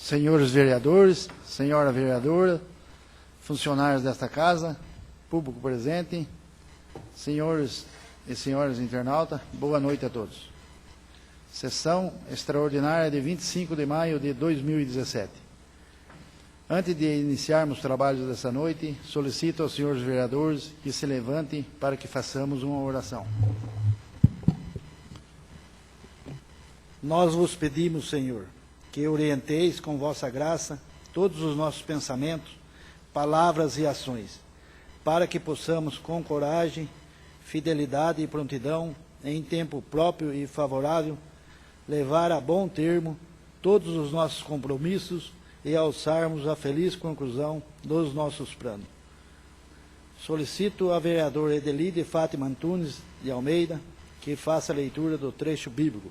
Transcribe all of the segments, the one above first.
senhores vereadores, senhora vereadora, funcionários desta casa, público presente, senhores e senhoras internautas, boa noite a todos. Sessão extraordinária de 25 de maio de 2017. Antes de iniciarmos os trabalhos dessa noite, solicito aos senhores vereadores que se levantem para que façamos uma oração. Nós vos pedimos, Senhor, que orienteis com vossa graça todos os nossos pensamentos, palavras e ações, para que possamos com coragem, fidelidade e prontidão, em tempo próprio e favorável, levar a bom termo todos os nossos compromissos e alçarmos a feliz conclusão dos nossos planos. Solicito a vereadora Edelide Fátima Antunes de Almeida que faça a leitura do trecho bíblico.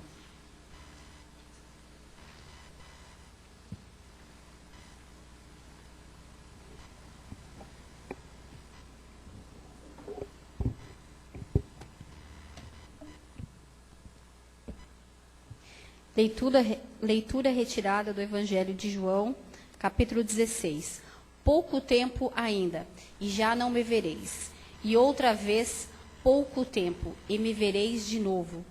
Leitura retirada do Evangelho de João, capítulo 16. Pouco tempo ainda, e já não me vereis. E outra vez, pouco tempo, e me vereis de novo.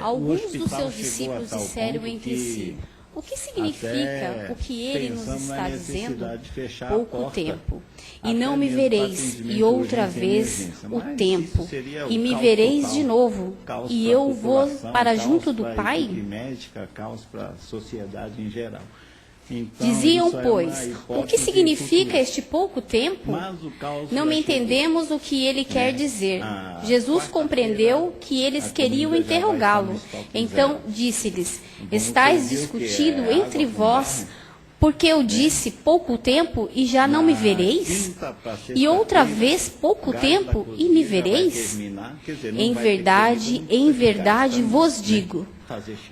Alguns dos seus discípulos disseram entre si: o que significa o que ele nos está dizendo? Pouco tempo. E não me vereis, e outra vez o tempo, e me vereis de novo, e eu vou para junto do Pai? Diziam, pois, o que significa este pouco tempo? Não me entendemos o que ele quer dizer. Jesus compreendeu que eles queriam interrogá-lo. Então disse-lhes: estáis discutindo entre vós, porque eu disse pouco tempo e já não me vereis? E outra vez pouco tempo e me vereis? Em verdade vos digo,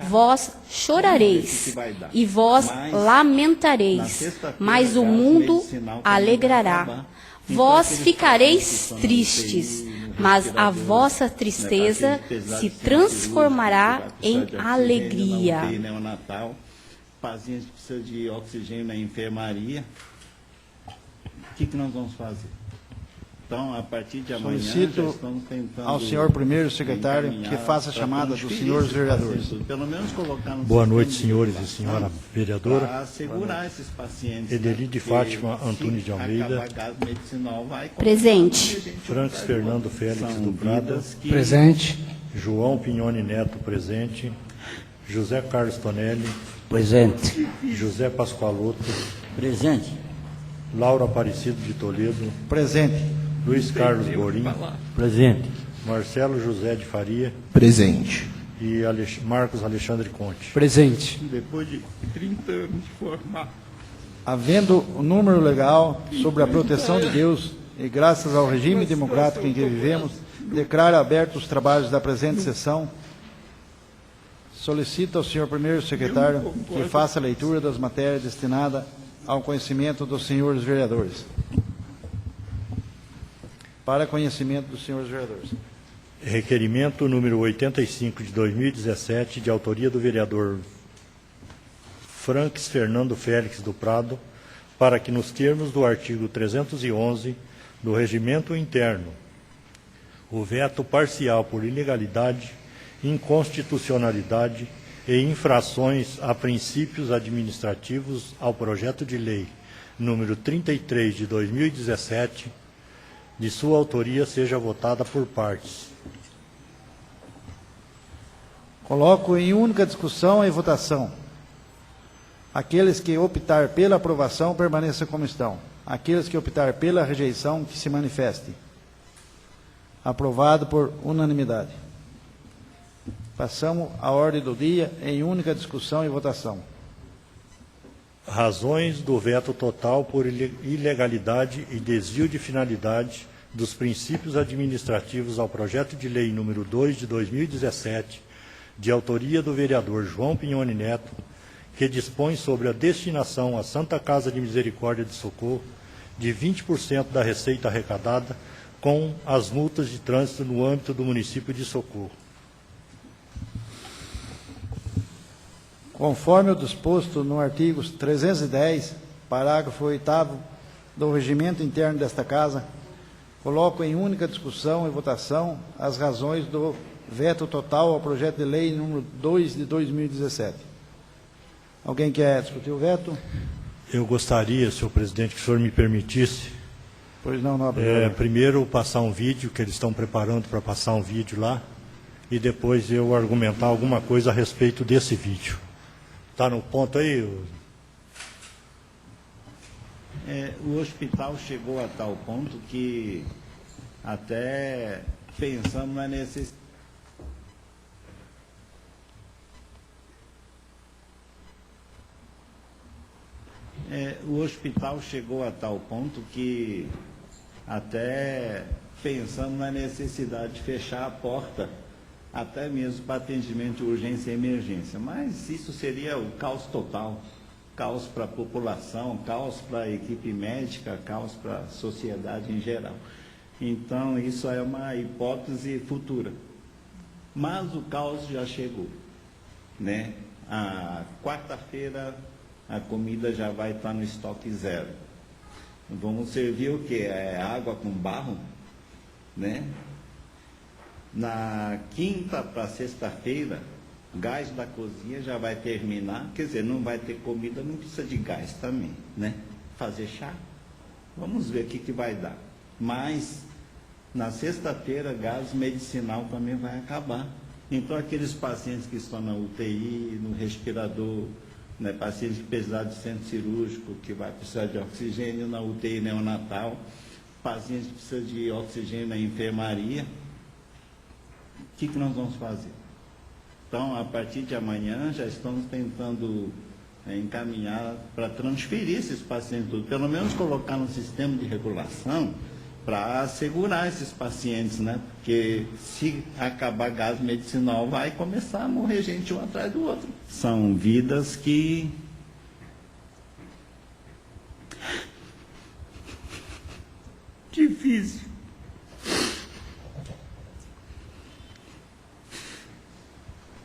vós chorareis e vós lamentareis, mas o mundo alegrará. Vós ficareis tristes, mas a vossa tristeza se transformará em alegria. Paciente precisa de oxigênio na enfermaria. O que nós vamos fazer? Então, a partir de amanhã, solicito já estamos tentando ao senhor primeiro secretário que faça a chamada dos senhores vereadores. Pelo menos colocar no Boa noite, senhores e senhora vereadora. Para segurar esses pacientes. Edelide Fátima Antunes de Almeida. Presente. Francis Fernando Félix do Prado. Presente. João Pinhoni Neto, presente. José Carlos Tonelli. Presente. José Pascoaloto. Presente. Laura Aparecido de Toledo. Presente. Luiz Carlos Gorim. Presente. Marcelo José de Faria. Presente. E Marcos Alexandre Conte. Presente. Depois de 30 anos de formar. Havendo o número legal sobre a proteção de Deus e graças ao regime democrático em que vivemos, declaro abertos os trabalhos da presente sessão. Solicito ao senhor primeiro secretário que faça a leitura das matérias destinadas ao conhecimento dos senhores vereadores. Para conhecimento dos senhores vereadores. Requerimento número 85 de 2017, de autoria do vereador Francis Fernando Félix do Prado, para que, nos termos do artigo 311 do Regimento Interno, o veto parcial por ilegalidade, inconstitucionalidade e infrações a princípios administrativos ao projeto de lei número 33 de 2017, de sua autoria, seja votada por partes. Coloco em única discussão e votação. Aqueles que optar pela aprovação, permaneçam como estão. Aqueles que optar pela rejeição, que se manifestem. Aprovado por unanimidade. Passamos à ordem do dia em única discussão e votação. Razões do veto total por ilegalidade e desvio de finalidade dos princípios administrativos ao projeto de lei número 2 de 2017, de autoria do vereador João Pinhoni Neto, que dispõe sobre a destinação à Santa Casa de Misericórdia de Socorro de 20% da receita arrecadada com as multas de trânsito no âmbito do município de Socorro. conforme o disposto no artigo 310, parágrafo 8º do regimento interno desta Casa, coloco em única discussão e votação as razões do veto total ao projeto de lei número 2 de 2017. Alguém quer discutir o veto? Eu gostaria, senhor presidente, que o senhor me permitisse, Pois não, nobre. primeiro passar um vídeo, que eles estão preparando para passar um vídeo lá, e depois eu argumentar alguma coisa a respeito desse vídeo. Está no ponto aí? O hospital chegou a tal ponto que até pensamos na necessidade. O hospital chegou a tal ponto que até pensamos na necessidade de fechar a porta, até mesmo para atendimento de urgência e emergência. Mas isso seria o caos total. Caos para a população, caos para a equipe médica, caos para a sociedade em geral. Então, isso é uma hipótese futura. Mas o caos já chegou, né? A quarta-feira a comida já vai estar no estoque zero. Vamos servir o quê? Água com barro, né? Na quinta para sexta-feira, gás da cozinha já vai terminar, quer dizer, não vai ter comida, não precisa de gás também, né? Fazer chá, vamos ver o que vai dar. Mas, na sexta-feira, gás medicinal também vai acabar. Então, aqueles pacientes que estão na UTI, no respirador, né, pacientes que precisam de centro cirúrgico, que vai precisar de oxigênio na UTI neonatal, pacientes que precisam de oxigênio na enfermaria, o que nós vamos fazer? Então, a partir de amanhã, já estamos tentando encaminhar para transferir esses pacientes todos, pelo menos colocar no sistema de regulação para assegurar esses pacientes, né? Porque se acabar gás medicinal, vai começar a morrer gente um atrás do outro. São vidas que difícil.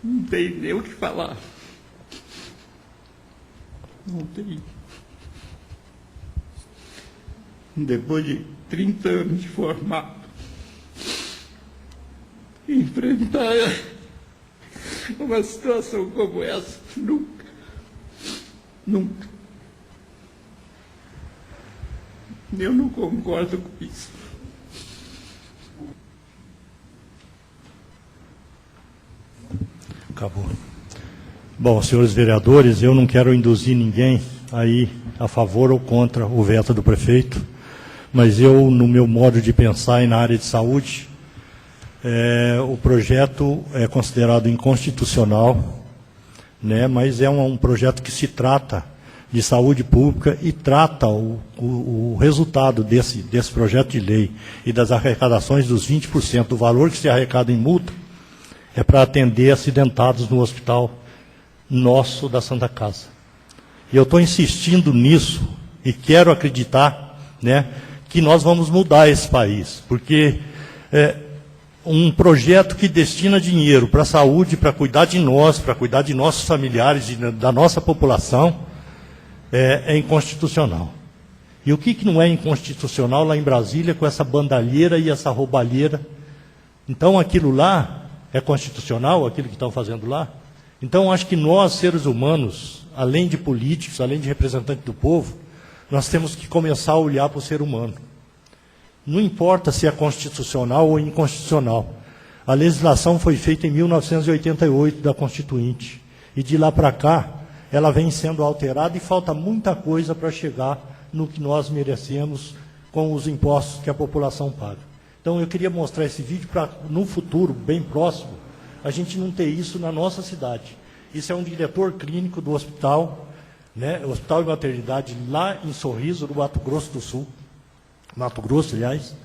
Não tem nem o que falar. Não tem. Depois de 30 anos de formado, enfrentar uma situação como essa, nunca. Eu não concordo com isso. Acabou. Bom, senhores vereadores, eu não quero induzir ninguém a ir a favor ou contra o veto do prefeito, mas eu, no meu modo de pensar e na área de saúde, o projeto é considerado inconstitucional, né, mas é um projeto que se trata de saúde pública e trata o resultado desse projeto de lei e das arrecadações dos 20% do valor que se arrecada em multa, é para atender acidentados no hospital nosso da Santa Casa. E eu estou insistindo nisso e quero acreditar, né, que nós vamos mudar esse país, porque um projeto que destina dinheiro para a saúde, para cuidar de nós, para cuidar de nossos familiares e da nossa população, é inconstitucional. E o que não é inconstitucional lá em Brasília com essa bandalheira e essa roubalheira? Então aquilo lá é constitucional, aquilo que estão fazendo lá? Então acho que nós, seres humanos, além de políticos, além de representantes do povo, nós temos que começar a olhar para o ser humano. Não importa se é constitucional ou inconstitucional. A legislação foi feita em 1988 da Constituinte. E de lá para cá, ela vem sendo alterada e falta muita coisa para chegar no que nós merecemos com os impostos que a população paga. Então eu queria mostrar esse vídeo para, no futuro, bem próximo, a gente não ter isso na nossa cidade. Isso é um diretor clínico do hospital, né, Hospital de Maternidade lá em Sorriso, no Mato Grosso do Sul, Mato Grosso, aliás,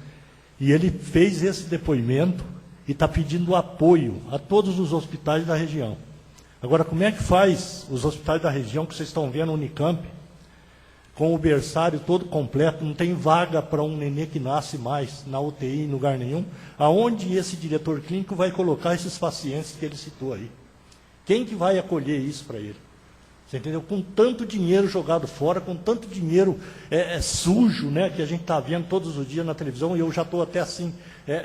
e ele fez esse depoimento e está pedindo apoio a todos os hospitais da região. Agora, como é que faz os hospitais da região que vocês estão vendo, Unicamp, com o berçário todo completo, não tem vaga para um nenê que nasce mais na UTI em lugar nenhum, aonde esse diretor clínico vai colocar esses pacientes que ele citou aí? Quem que vai acolher isso para ele? Você entendeu? Com tanto dinheiro jogado fora, com tanto dinheiro sujo, né, que a gente está vendo todos os dias na televisão, e eu já estou até assim,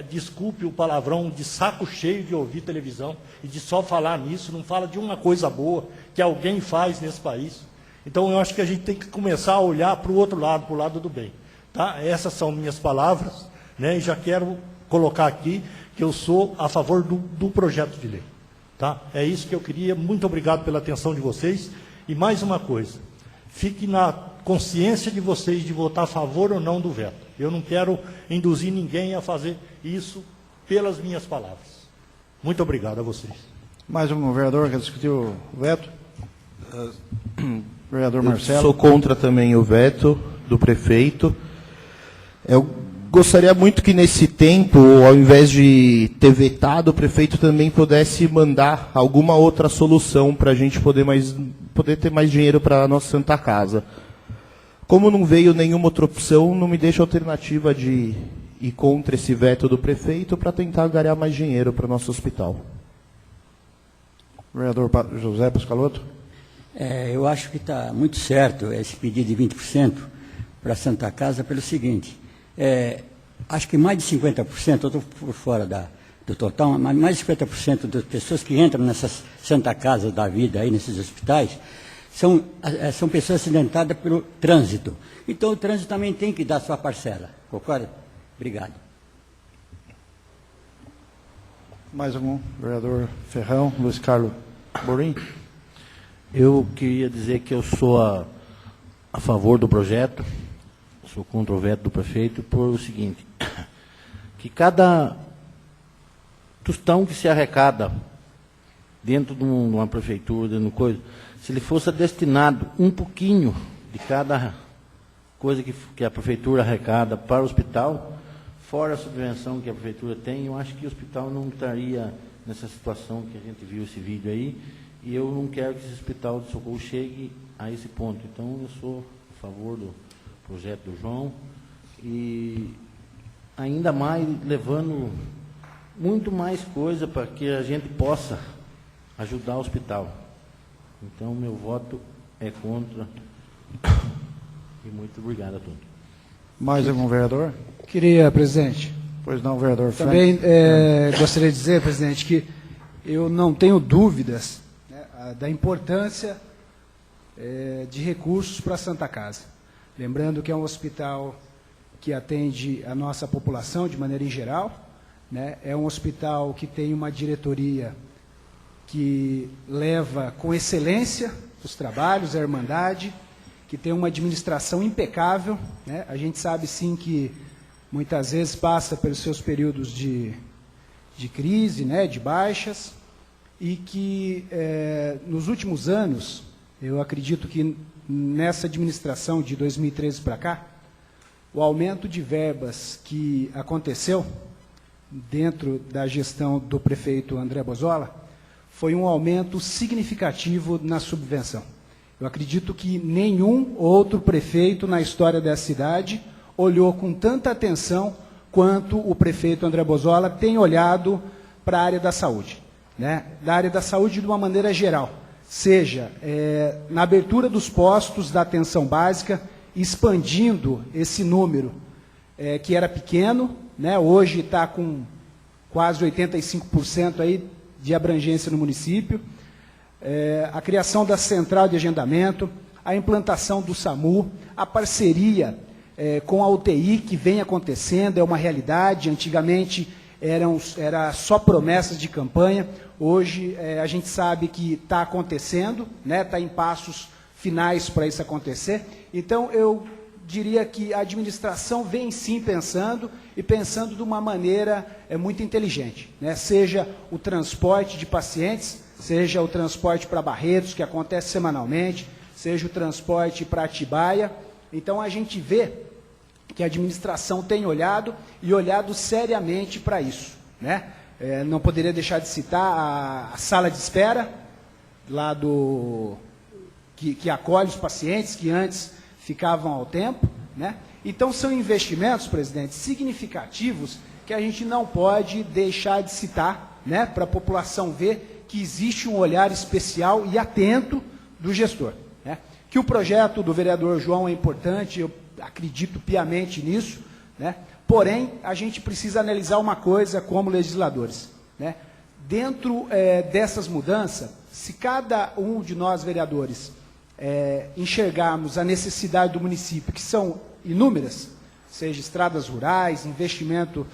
desculpe o palavrão, de saco cheio de ouvir televisão e de só falar nisso, não fala de uma coisa boa que alguém faz nesse país. Então, eu acho que a gente tem que começar a olhar para o outro lado, para o lado do bem. Tá? Essas são minhas palavras, né, e já quero colocar aqui que eu sou a favor do projeto de lei. Tá? É isso que eu queria. Muito obrigado pela atenção de vocês. E mais uma coisa, fique na consciência de vocês de votar a favor ou não do veto. Eu não quero induzir ninguém a fazer isso pelas minhas palavras. Muito obrigado a vocês. Mais um vereador que discutiu o veto? Vereador Marcelo. Eu sou contra também o veto do prefeito. Eu gostaria muito que nesse tempo, ao invés de ter vetado, o prefeito também pudesse mandar alguma outra solução para a gente poder ter mais dinheiro para a nossa Santa Casa. Como não veio nenhuma outra opção, não me deixa alternativa de ir contra esse veto do prefeito para tentar ganhar mais dinheiro para o nosso hospital. Vereador José Pascalotto. Eu acho que está muito certo esse pedido de 20% para a Santa Casa pelo seguinte, acho que mais de 50%, eu estou por fora do total, mas mais de 50% das pessoas que entram nessas Santa Casas da vida, aí, nesses hospitais, são pessoas acidentadas pelo trânsito. Então, o trânsito também tem que dar sua parcela. Concorda? Obrigado. Mais algum? Vereador Ferrão, Luiz Carlos Borim. Eu queria dizer que eu sou a favor do projeto, sou contra o veto do prefeito, por o seguinte, que cada tostão que se arrecada dentro de uma prefeitura, dentro de coisa, se ele fosse destinado um pouquinho de cada coisa que a prefeitura arrecada para o hospital, fora a subvenção que a prefeitura tem, eu acho que o hospital não estaria nessa situação que a gente viu esse vídeo aí, e eu não quero que esse hospital de Socorro chegue a esse ponto. Então, eu sou a favor do projeto do João, e ainda mais levando muito mais coisa para que a gente possa ajudar o hospital. Então, meu voto é contra. E muito obrigado a todos. Mais algum vereador? Queria, presidente. Pois não, vereador Frank. Também gostaria de dizer, presidente, que eu não tenho dúvidas, né, da importância de recursos para a Santa Casa. Lembrando que é um hospital que atende a nossa população de maneira em geral, né? É um hospital que tem uma diretoria que leva com excelência os trabalhos, a Irmandade, que tem uma administração impecável, né? A gente sabe, sim, que muitas vezes passa pelos seus períodos de crise, né, de baixas, e que nos últimos anos, eu acredito que nessa administração de 2013 para cá, o aumento de verbas que aconteceu dentro da gestão do prefeito André Bozola foi um aumento significativo na subvenção. Eu acredito que nenhum outro prefeito na história dessa cidade olhou com tanta atenção quanto o prefeito André Bozola tem olhado para a área da saúde, né? Da área da saúde de uma maneira geral, seja na abertura dos postos da atenção básica, expandindo esse número que era pequeno, né? Hoje está com quase 85% aí de abrangência no município, a criação da central de agendamento, a implantação do SAMU, a parceria com a UTI que vem acontecendo, é uma realidade. Antigamente era só promessas de campanha, hoje a gente sabe que está acontecendo, né? Está em passos finais para isso acontecer. Então, eu diria que a administração vem sim pensando, e pensando de uma maneira muito inteligente, né? Seja o transporte de pacientes, seja o transporte para Barretos, que acontece semanalmente, seja o transporte para Atibaia. Então, a gente vê que a administração tem olhado, e olhado seriamente para isso, né? Não poderia deixar de citar a sala de espera, lá que acolhe os pacientes, que antes ficavam ao tempo, né? Então, são investimentos, presidente, significativos, que a gente não pode deixar de citar, né? Para a população ver que existe um olhar especial e atento do gestor. Né? Que o projeto do vereador João é importante, eu acredito piamente nisso, né? Porém, a gente precisa analisar uma coisa como legisladores. Né? Dentro dessas mudanças, se cada um de nós vereadores enxergarmos a necessidade do município, que são inúmeras, seja estradas rurais, investimento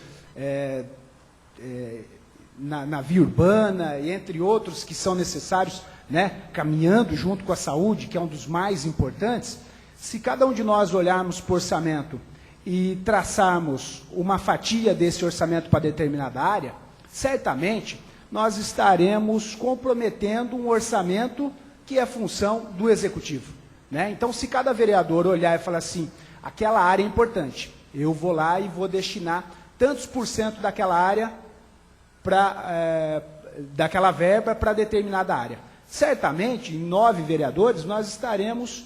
na via urbana, e entre outros que são necessários, né, caminhando junto com a saúde, que é um dos mais importantes, se cada um de nós olharmos para o orçamento e traçarmos uma fatia desse orçamento para determinada área, certamente nós estaremos comprometendo um orçamento que é função do executivo. Né? Então, se cada vereador olhar e falar assim, aquela área é importante, eu vou lá e vou destinar tantos por cento daquela área, daquela verba para determinada área. Certamente, em 9 vereadores, nós estaremos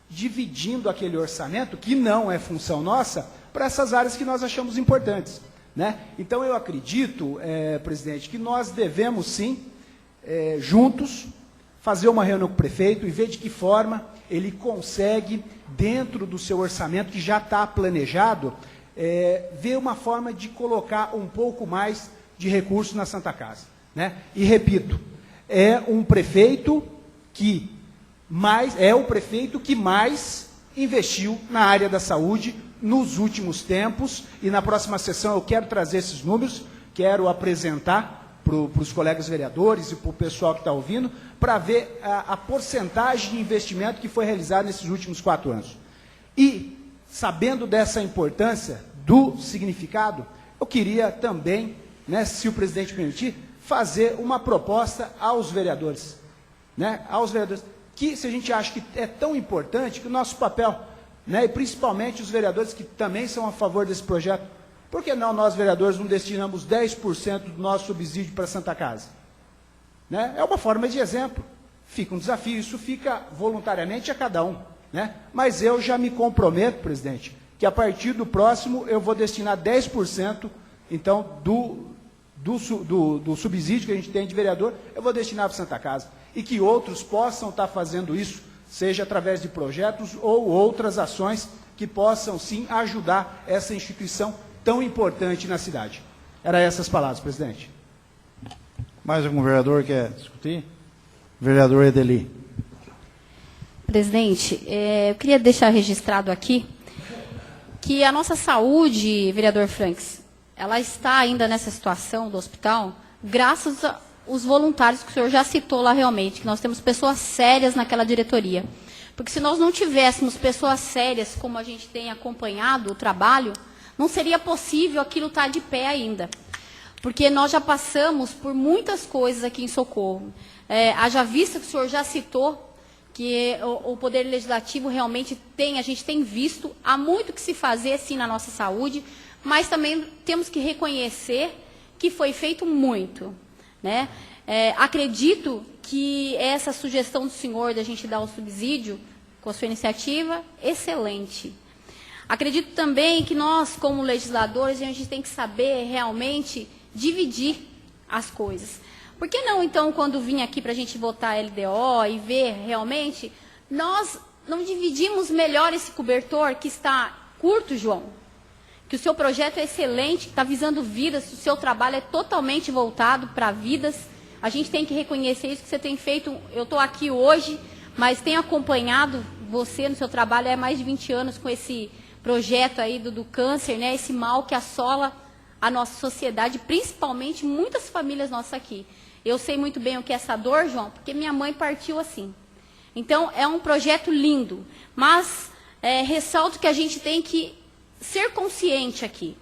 dividindo aquele orçamento, que não é função nossa, para essas áreas que nós achamos importantes. Né? Então, eu acredito, presidente, que nós devemos, sim, juntos, fazer uma reunião com o prefeito e ver de que forma ele consegue, dentro do seu orçamento, que já está planejado, ver uma forma de colocar um pouco mais de recursos na Santa Casa. Né? E, repito, é o prefeito que mais investiu na área da saúde nos últimos tempos, e na próxima sessão eu quero trazer esses números, quero apresentar para os colegas vereadores e para o pessoal que está ouvindo, para ver a porcentagem de investimento que foi realizado nesses últimos 4 anos. E, sabendo dessa importância, do significado, eu queria também, né, se o presidente permitir, fazer uma proposta aos vereadores. Né, que se a gente acha que é tão importante, que o nosso papel, né, e principalmente os vereadores que também são a favor desse projeto, por que não nós, vereadores, não destinamos 10% do nosso subsídio para a Santa Casa? Né? É uma forma de exemplo. Fica um desafio, isso fica voluntariamente a cada um. Né? Mas eu já me comprometo, presidente, que a partir do próximo eu vou destinar 10%, então, do subsídio que a gente tem de vereador, eu vou destinar para a Santa Casa. E que outros possam estar fazendo isso, seja através de projetos ou outras ações que possam, sim, ajudar essa instituição tão importante na cidade. Eram essas palavras, presidente. Mais algum vereador quer discutir? Vereador Edeli. Presidente, eu queria deixar registrado aqui que a nossa saúde, vereador Franks, ela está ainda nessa situação do hospital, graças aos voluntários que o senhor já citou lá realmente, que nós temos pessoas sérias naquela diretoria. Porque se nós não tivéssemos pessoas sérias, como a gente tem acompanhado o trabalho, não seria possível aquilo estar de pé ainda. Porque nós já passamos por muitas coisas aqui em Socorro. Haja vista que o senhor já citou, que o Poder Legislativo realmente a gente tem visto, há muito que se fazer, sim, na nossa saúde, mas também temos que reconhecer que foi feito muito. Né? Acredito que essa sugestão do senhor, da gente dar o subsídio, com a sua iniciativa, excelente. Acredito também que nós, como legisladores, a gente tem que saber realmente dividir as coisas. Por que não, então, quando vim aqui para a gente votar a LDO e ver realmente, nós não dividimos melhor esse cobertor que está curto, João? Que o seu projeto é excelente, que está visando vidas, o seu trabalho é totalmente voltado para vidas. A gente tem que reconhecer isso que você tem feito. Eu estou aqui hoje, mas tenho acompanhado você no seu trabalho há mais de 20 anos com esse projeto aí do câncer, né? Esse mal que assola a nossa sociedade, principalmente muitas famílias nossas aqui. Eu sei muito bem o que é essa dor, João, porque minha mãe partiu assim. Então, é um projeto lindo, mas ressalto que a gente tem que ser consciente aqui.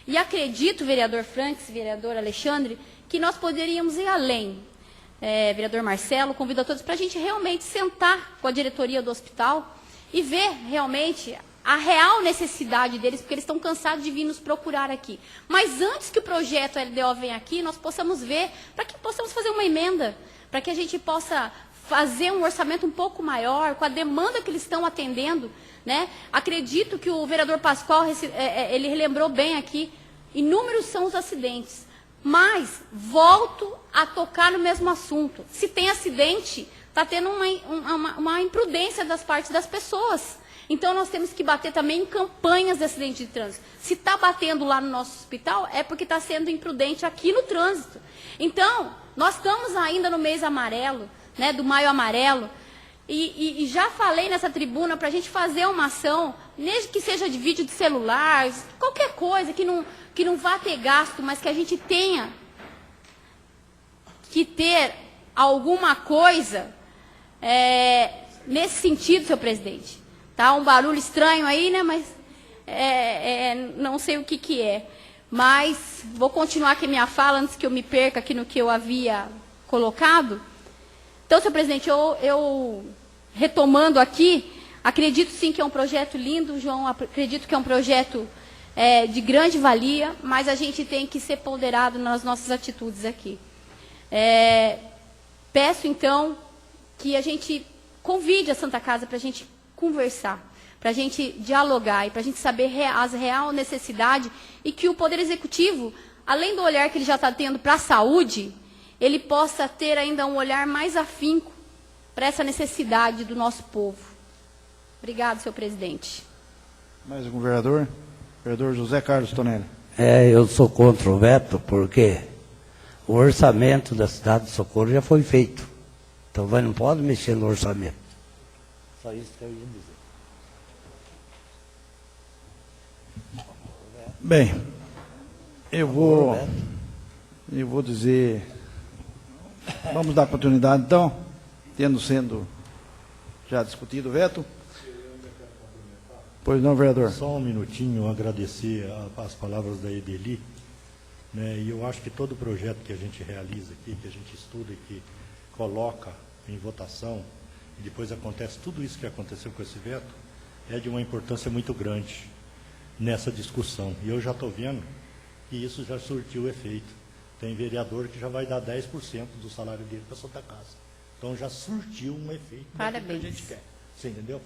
E acredito, vereador Franks, vereador Alexandre, que nós poderíamos ir além. Vereador Marcelo, convido a todos para a gente realmente sentar com a diretoria do hospital e ver realmente a real necessidade deles, porque eles estão cansados de vir nos procurar aqui. Mas antes que o projeto LDO venha aqui, nós possamos ver, para que possamos fazer uma emenda, para que a gente possa fazer um orçamento um pouco maior, com a demanda que eles estão atendendo. Né? Acredito que o vereador Pascoal, ele relembrou bem aqui, inúmeros são os acidentes. Mas volto a tocar no mesmo assunto. Se tem acidente, está está tendo uma imprudência das partes das pessoas. Então, nós temos que bater também em campanhas de acidente de trânsito. Se está batendo lá no nosso hospital, é porque está sendo imprudente aqui no trânsito. Então, nós estamos ainda no mês amarelo, né, do Maio Amarelo, e já falei nessa tribuna para a gente fazer uma ação, mesmo que seja de vídeo de celular, qualquer coisa que não vá ter gasto, mas que a gente tenha que ter alguma coisa nesse sentido, senhor presidente. Tá um barulho estranho aí, né? Mas não sei o que é. Mas vou continuar aqui a minha fala antes que eu me perca aqui no que eu havia colocado. Então, senhor presidente, eu retomando aqui, acredito sim que é um projeto lindo, João, acredito que é um projeto de grande valia, mas a gente tem que ser ponderado nas nossas atitudes aqui. Peço, então, que a gente convide a Santa Casa para a gente conversar, para a gente dialogar e para a gente saber as real necessidade e que o Poder Executivo, além do olhar que ele já está tendo para a saúde, ele possa ter ainda um olhar mais afinco para essa necessidade do nosso povo. Obrigado, senhor presidente. Mais algum vereador? Vereador José Carlos Tonelli. Eu sou contra o veto porque o orçamento da cidade de Socorro já foi feito. Então não pode mexer no orçamento. Só isso que eu ia dizer. Bem, eu vou dizer, vamos dar continuidade então, tendo sendo já discutido o veto. Pois não, vereador. Só um minutinho, agradecer as palavras da Edeli, né, e eu acho que todo projeto que a gente realiza aqui, que a gente estuda e que coloca em votação, e depois acontece tudo isso que aconteceu com esse veto, é de uma importância muito grande nessa discussão. E eu já estou vendo que isso já surtiu efeito. Tem vereador que já vai dar 10% do salário dele para a Santa Casa. Então já surtiu um efeito. Parabéns. Que a gente quer. Você entendeu?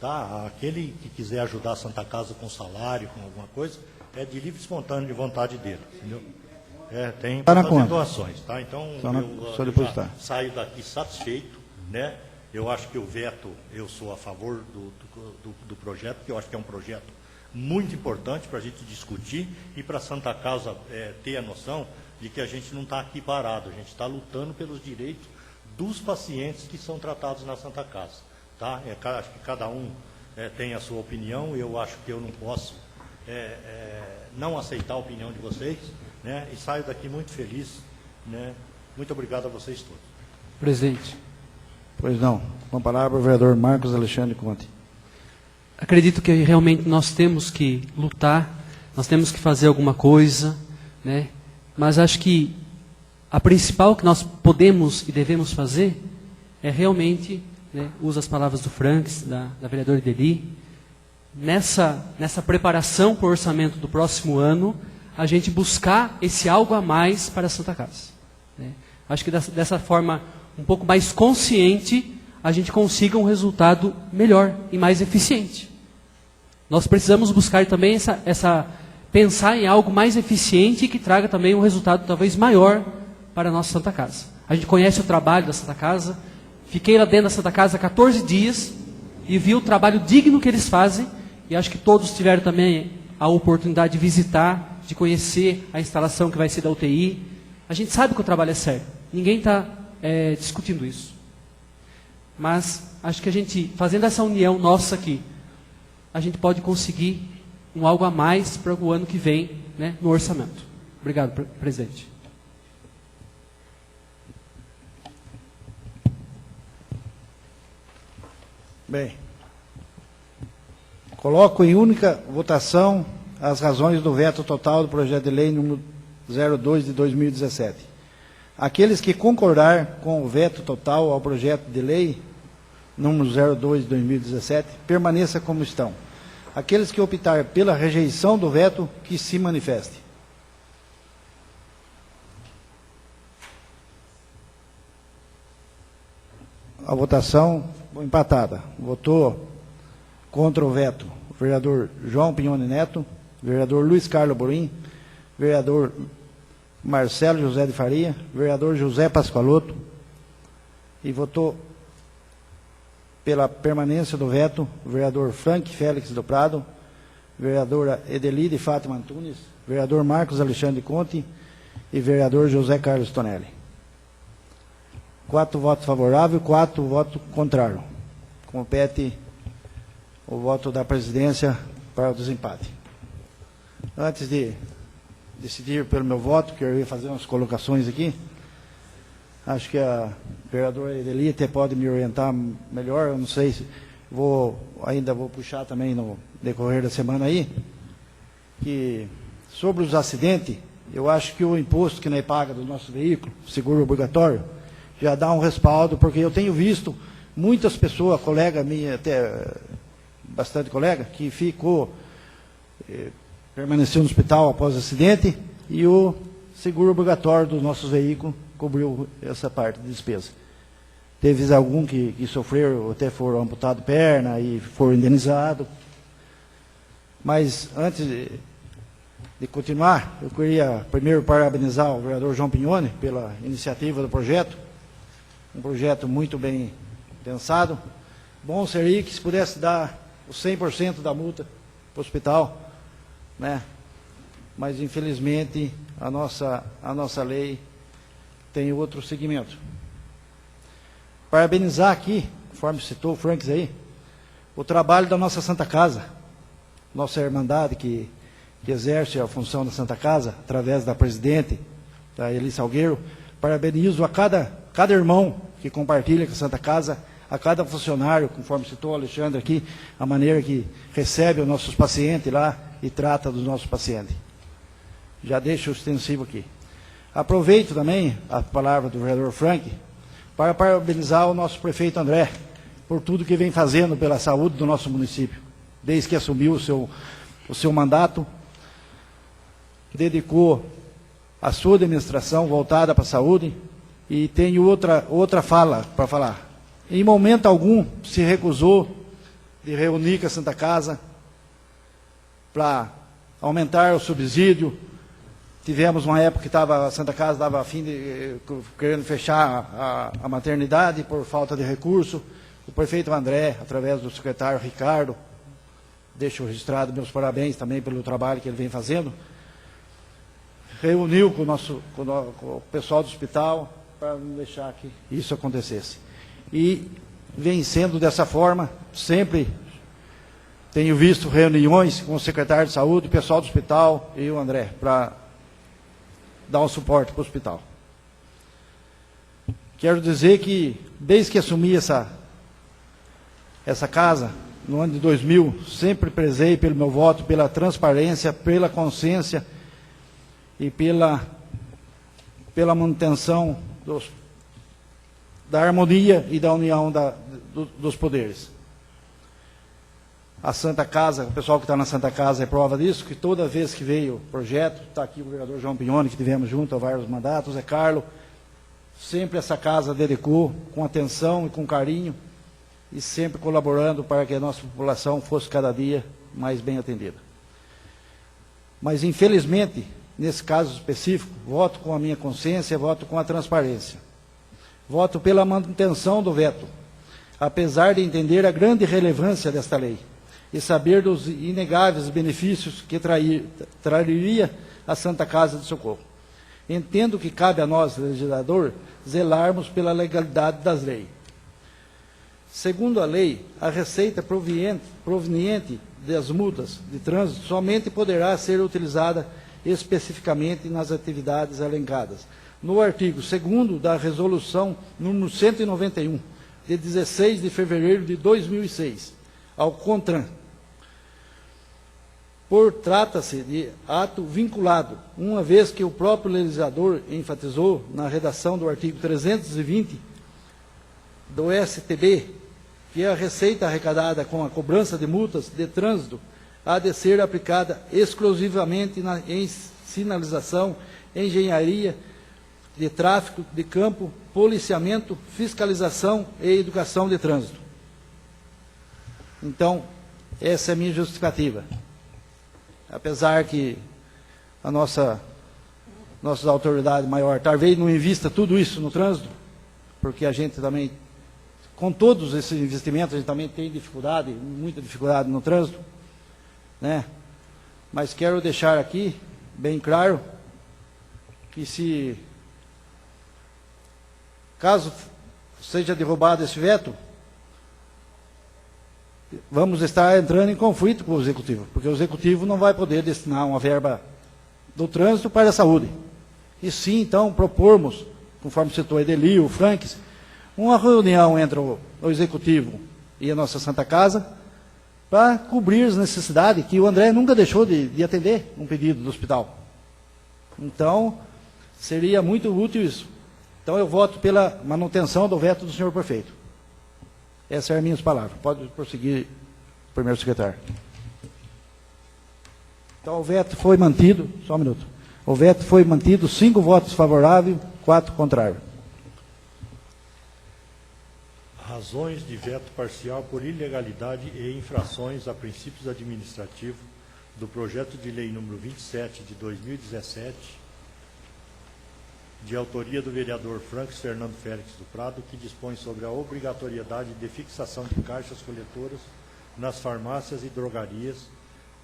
Tá? Aquele que quiser ajudar a Santa Casa com salário, com alguma coisa, é de livre e espontâneo de vontade dele. Entendeu? Tem tá doações, tá? Então eu já saio daqui satisfeito, né? Eu acho que o veto, eu sou a favor do projeto, porque eu acho que é um projeto muito importante para a gente discutir e para a Santa Casa ter a noção de que a gente não está aqui parado, a gente está lutando pelos direitos dos pacientes que são tratados na Santa Casa. Tá? Acho que cada um tem a sua opinião, eu acho que eu não posso não aceitar a opinião de vocês, né? E saio daqui muito feliz, né? Muito obrigado a vocês todos. Presidente. Pois não. Com a palavra o vereador Marcos Alexandre Conte. Acredito que realmente nós temos que lutar, nós temos que fazer alguma coisa, né? Mas acho que a principal que nós podemos e devemos fazer é realmente, né, uso as palavras do Franks, da vereadora Edeli, nessa preparação para o orçamento do próximo ano, a gente buscar esse algo a mais para a Santa Casa. Né? Acho que dessa forma um pouco mais consciente, a gente consiga um resultado melhor e mais eficiente. Nós precisamos buscar também pensar em algo mais eficiente e que traga também um resultado talvez maior para a nossa Santa Casa. A gente conhece o trabalho da Santa Casa, fiquei lá dentro da Santa Casa 14 dias e vi o trabalho digno que eles fazem e acho que todos tiveram também a oportunidade de visitar, de conhecer a instalação que vai ser da UTI. A gente sabe que o trabalho é sério, ninguém está discutindo isso. Mas acho que a gente, fazendo essa união nossa aqui, a gente pode conseguir algo a mais para o ano que vem, né, no orçamento. Obrigado, presidente. Bem, coloco em única votação as razões do veto total do projeto de lei número 02 de 2017. Aqueles que concordar com o veto total ao projeto de lei número 02 de 2017, permaneça como estão. Aqueles que optar pela rejeição do veto, que se manifeste. A votação empatada. Votou contra o veto o vereador João Pinhone Neto, vereador Luiz Carlos Borim, vereador Marcelo José de Faria, vereador José Pascoaloto, E votou pela permanência do veto o vereador Frank Félix do Prado, vereadora Edelide Fátima Antunes, vereador Marcos Alexandre Conte e vereador José Carlos Tonelli. 4 votos favoráveis, 4 votos contrários. Compete o voto da presidência para o desempate. Antes de decidir pelo meu voto, que eu ia fazer umas colocações aqui, acho que a vereadora Edeli até pode me orientar melhor, eu não sei se ainda vou puxar também no decorrer da semana aí, que sobre os acidentes, eu acho que o imposto que não é pago do nosso veículo, seguro obrigatório, já dá um respaldo, porque eu tenho visto muitas pessoas, colega minha, até bastante colega, que permaneceu no hospital após o acidente, e o seguro obrigatório dos nossos veículos cobriu essa parte de despesa. Teve algum que sofreram, até foram amputados perna e foram indenizados. Mas antes de continuar, eu queria primeiro parabenizar o vereador João Pignoni pela iniciativa do projeto. Um projeto muito bem pensado. Bom seria que se pudesse dar o 100% da multa para o hospital, né? Mas infelizmente a nossa lei tem outro segmento. Parabenizar aqui, conforme citou o Franks aí, o trabalho da nossa Santa Casa, nossa Irmandade que exerce a função da Santa Casa, através da presidente, da Eli Salgueiro. Parabenizo a cada irmão que compartilha com a Santa Casa, a cada funcionário, conforme citou o Alexandre aqui, a maneira que recebe os nossos pacientes lá e trata dos nossos pacientes. Já deixo o extensivo aqui. Aproveito também a palavra do vereador Frank para parabenizar o nosso prefeito André por tudo que vem fazendo pela saúde do nosso município. Desde que assumiu o seu mandato, dedicou a sua administração voltada para a saúde, e tenho outra fala para falar. Em momento algum se recusou de reunir com a Santa Casa para aumentar o subsídio. Tivemos uma época que a Santa Casa estava querendo fechar a maternidade por falta de recurso. O prefeito André, através do secretário Ricardo, deixo registrado meus parabéns também pelo trabalho que ele vem fazendo, reuniu com o pessoal do hospital para não deixar que isso acontecesse. E vem sendo dessa forma, sempre tenho visto reuniões com o secretário de saúde, o pessoal do hospital e o André, para dar um suporte para o hospital. Quero dizer que, desde que assumi essa casa, no ano de 2000, sempre prezei pelo meu voto, pela transparência, pela consciência e pela manutenção da harmonia e da união dos poderes. A Santa Casa, o pessoal que está na Santa Casa é prova disso, que toda vez que veio o projeto, está aqui o vereador João Pignoni, que tivemos junto a vários mandatos, Zé Carlos, sempre essa casa dedicou com atenção e com carinho, e sempre colaborando para que a nossa população fosse cada dia mais bem atendida. Mas, infelizmente, nesse caso específico, voto com a minha consciência, voto com a transparência. Voto pela manutenção do veto, apesar de entender a grande relevância desta lei e saber dos inegáveis benefícios que traria a Santa Casa de Socorro. Entendo que cabe a nós, legislador, zelarmos pela legalidade das leis. Segundo a lei, a receita proveniente das multas de trânsito somente poderá ser utilizada especificamente nas atividades elencadas no artigo 2º da Resolução número 191, de 16 de fevereiro de 2006, ao CONTRAN. Trata-se de ato vinculado, uma vez que o próprio legislador enfatizou na redação do artigo 320 do STB, que a receita arrecadada com a cobrança de multas de trânsito há de ser aplicada exclusivamente em sinalização, engenharia de tráfego de campo, policiamento, fiscalização e educação de trânsito. Então, essa é a minha justificativa. Apesar que a nossa autoridade maior talvez não invista tudo isso no trânsito, porque a gente também, com todos esses investimentos, a gente também tem dificuldade, muita dificuldade no trânsito, né? Mas quero deixar aqui bem claro que se caso seja derrubado esse veto, vamos estar entrando em conflito com o Executivo, porque o Executivo não vai poder destinar uma verba do trânsito para a saúde. E sim, então, propormos, conforme citou Edeli, o Franks, uma reunião entre o Executivo e a nossa Santa Casa para cobrir as necessidades que o André nunca deixou de atender um pedido do hospital. Então, seria muito útil isso. Então, eu voto pela manutenção do veto do senhor prefeito. Essas são as minhas palavras. Pode prosseguir, primeiro secretário. Então, o veto foi mantido, só um minuto. O veto foi mantido, 5 votos favoráveis, 4 contrários. Razões de veto parcial por ilegalidade e infrações a princípios administrativos do projeto de lei número 27 de 2017, de autoria do vereador Franks Fernando Félix do Prado, que dispõe sobre a obrigatoriedade de fixação de caixas coletoras nas farmácias e drogarias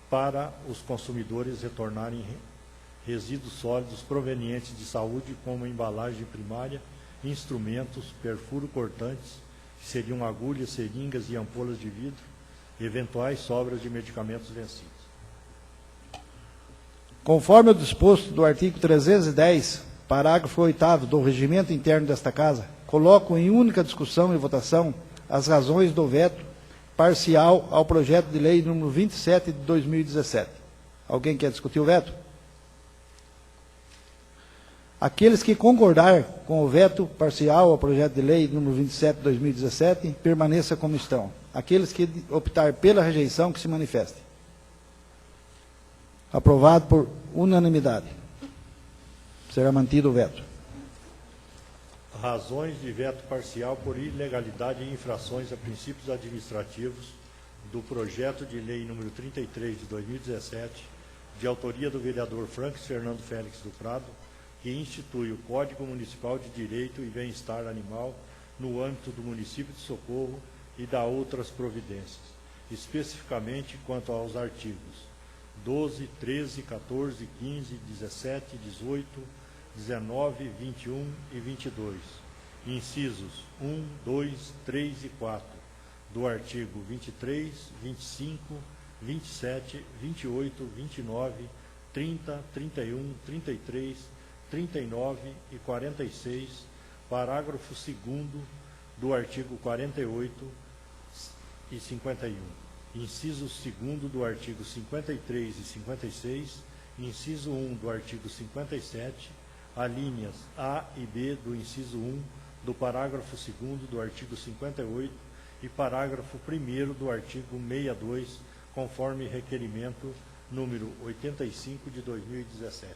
para os consumidores retornarem resíduos sólidos provenientes de saúde, como embalagem primária, instrumentos, perfuro cortantes, que seriam agulhas, seringas e ampolas de vidro, eventuais sobras de medicamentos vencidos. Conforme o disposto do artigo 310, parágrafo 8º do regimento interno desta Casa, coloco em única discussão e votação as razões do veto parcial ao projeto de lei número 27 de 2017. Alguém quer discutir o veto? Aqueles que concordar com o veto parcial ao projeto de lei número 27 de 2017, permaneça como estão. Aqueles que optar pela rejeição, que se manifestem. Aprovado por unanimidade. Será mantido o veto. Razões de veto parcial por ilegalidade e infrações a princípios administrativos do projeto de lei número 33 de 2017, de autoria do vereador Franks Fernando Félix do Prado, que institui o Código Municipal de Direito e Bem-Estar Animal no âmbito do município de Socorro e da outras providências, especificamente quanto aos artigos 12, 13, 14, 15, 17, 18, 19, 21 e 22, incisos 1, 2, 3 e 4, do artigo 23, 25, 27, 28, 29, 30, 31, 33, 39 e 46, parágrafo 2º do artigo 48 e 51, inciso 2º do artigo 53 e 56, inciso 1 do artigo 57, alíneas A e B do inciso 1 do parágrafo 2º do artigo 58 e parágrafo 1º do artigo 62, conforme requerimento número 85 de 2017.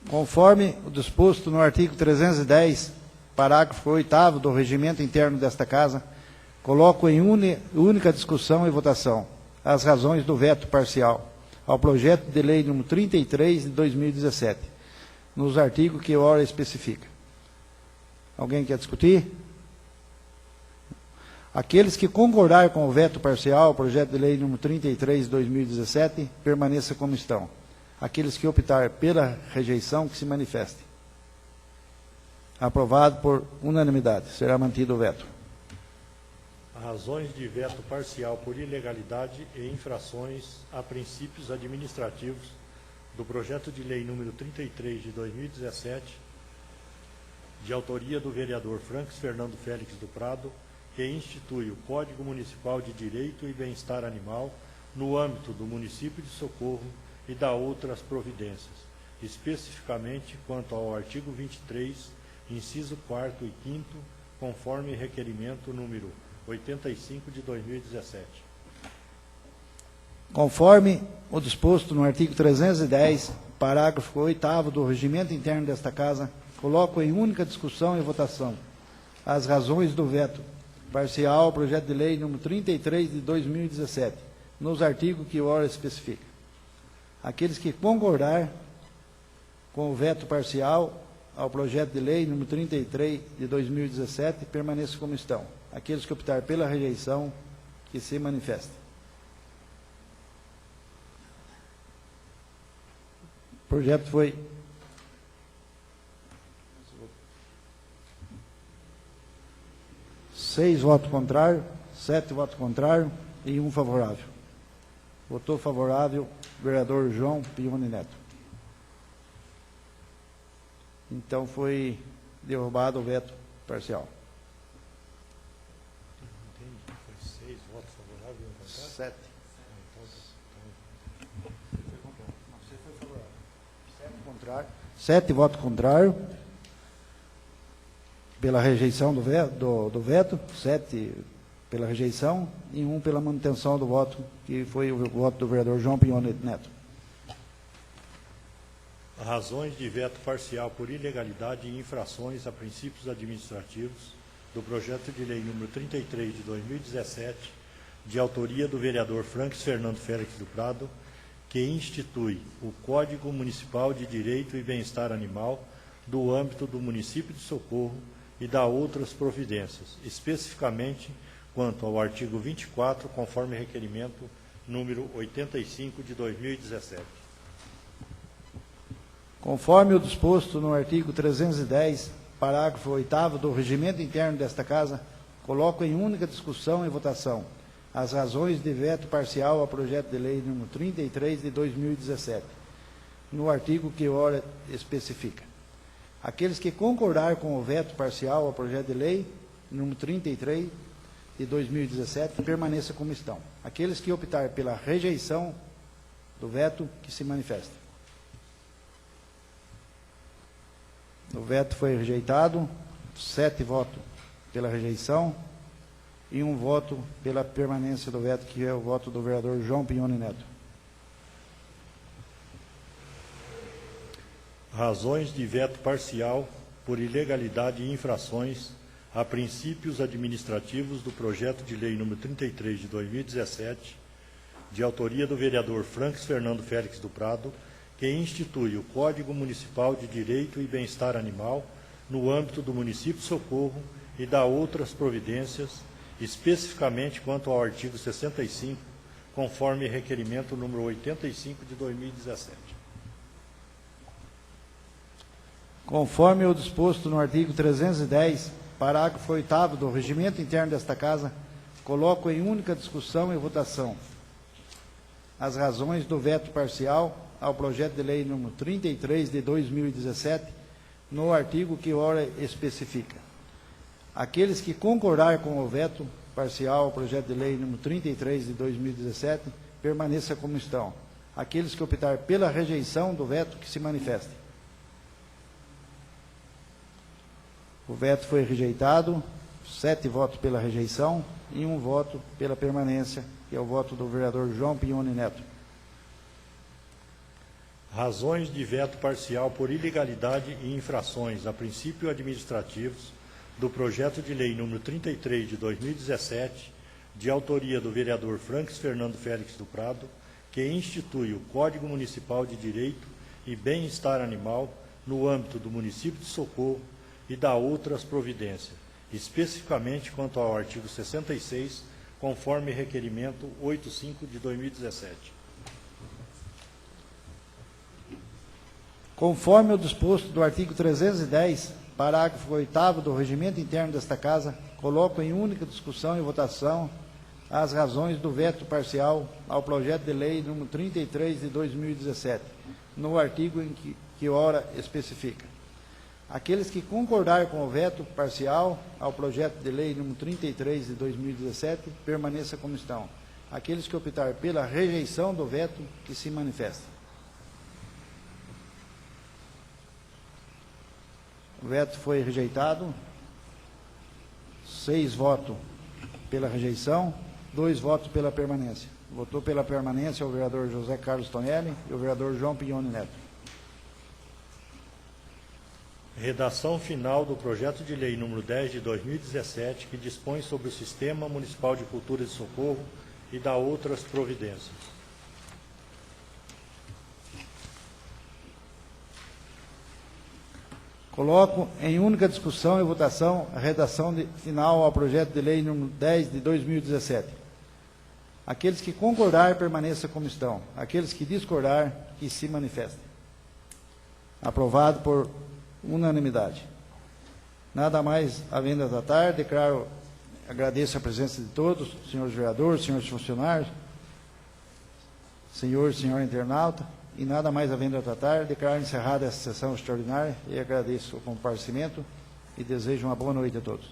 Conforme o disposto no artigo 310, parágrafo 8º do regimento interno desta Casa, coloco em única discussão e votação as razões do veto parcial ao projeto de lei número 33 de 2017, nos artigos que ora especifica. Alguém quer discutir? Aqueles que concordar com o veto parcial ao projeto de lei número 33 de 2017, permaneça como estão. Aqueles que optar pela rejeição, que se manifestem. Aprovado por unanimidade. Será mantido o veto. Razões de veto parcial por ilegalidade e infrações a princípios administrativos do projeto de lei número 33 de 2017, de autoria do vereador Franks Fernando Félix do Prado, que institui o Código Municipal de Direito e Bem-Estar Animal no âmbito do município de Socorro e da outras providências, especificamente quanto ao artigo 23, inciso 4º e 5º, conforme requerimento número 85 de 2017. Conforme o disposto no artigo 310, parágrafo 8º do regimento interno desta Casa, coloco em única discussão e votação as razões do veto parcial ao projeto de lei número 33 de 2017, nos artigos que ora especifica. Aqueles que concordar com o veto parcial ao projeto de lei número 33 de 2017, permaneça como estão. Aqueles que optarem pela rejeição, que se manifestem. O projeto foi... 6 votos contrários, 7 votos contrários e 1 favorável. Votou favorável o vereador João Pione Neto. Então foi derrubado o veto parcial. Foi 6 votos favoráveis e 1 contrário? 7. Você foi favorável. 7 contrários. 7 votos contrários pela rejeição do veto, 7 pela rejeição e 1 pela manutenção do voto, que foi o voto do vereador João Pione Neto. Razões de veto parcial por ilegalidade e infrações a princípios administrativos do projeto de lei número 33 de 2017, de autoria do vereador Franques Fernando Félix do Prado, que institui o Código Municipal de Direito e Bem-Estar Animal do âmbito do município de Socorro e dá outras providências, especificamente quanto ao artigo 24, conforme requerimento número 85 de 2017. Conforme o disposto no artigo 310, parágrafo 8º do regimento interno desta Casa, coloco em única discussão e votação as razões de veto parcial ao projeto de lei número 33 de 2017, no artigo que ora especifica. Aqueles que concordar com o veto parcial ao projeto de lei número 33 de 2017, permaneça como estão. Aqueles que optar pela rejeição do veto, que se manifestem. O veto foi rejeitado, 7 votos pela rejeição e 1 voto pela permanência do veto, que é o voto do vereador João Pione Neto. Razões de veto parcial por ilegalidade e infrações a princípios administrativos do projeto de lei número 33 de 2017, de autoria do vereador Franques Fernando Félix do Prado, que institui o Código Municipal de Direito e Bem-Estar Animal no âmbito do município de Socorro e dá outras providências, especificamente quanto ao artigo 65, conforme requerimento número 85 de 2017. Conforme o disposto no artigo 310, parágrafo 8º do regimento interno desta Casa, coloco em única discussão e votação as razões do veto parcial ao projeto de lei número 33 de 2017, no artigo que ora especifica. Aqueles que concordar com o veto parcial ao projeto de lei número 33 de 2017, permaneça como estão. Aqueles que optar pela rejeição do veto, que se manifestem. O veto foi rejeitado, 7 votos pela rejeição e 1 voto pela permanência, que é o voto do vereador João Pione Neto. Razões de veto parcial por ilegalidade e infrações a princípios administrativos do projeto de lei número 33 de 2017, de autoria do vereador Franques Fernando Félix do Prado, que institui o Código Municipal de Direito e Bem-Estar Animal no âmbito do município de Socorro e dá outras providências, especificamente quanto ao artigo 66, conforme requerimento 85 de 2017. Conforme o disposto do artigo 310, parágrafo 8º do regimento interno desta Casa, coloco em única discussão e votação as razões do veto parcial ao projeto de lei número 33 de 2017, no artigo em que ora especifica. Aqueles que concordar com o veto parcial ao projeto de lei número 33 de 2017, permaneça como estão. Aqueles que optar pela rejeição do veto, que se manifestem. O veto foi rejeitado, 6 votos pela rejeição, 2 votos pela permanência. Votou pela permanência o vereador José Carlos Tonelli e o vereador João Pione Neto. Redação final do projeto de lei número 10 de 2017, que dispõe sobre o Sistema Municipal de Cultura de Socorro e dá outras providências. Coloco em única discussão e votação a redação final ao projeto de lei número 10 de 2017. Aqueles que concordar, permaneçam como estão. Aqueles que discordar, que se manifestem. Aprovado por unanimidade. Nada mais havendo a tratar, agradeço a presença de todos, senhores vereadores, senhores funcionários, senhor internauta, e nada mais havendo a tratar, declaro encerrada essa sessão extraordinária e agradeço o comparecimento e desejo uma boa noite a todos.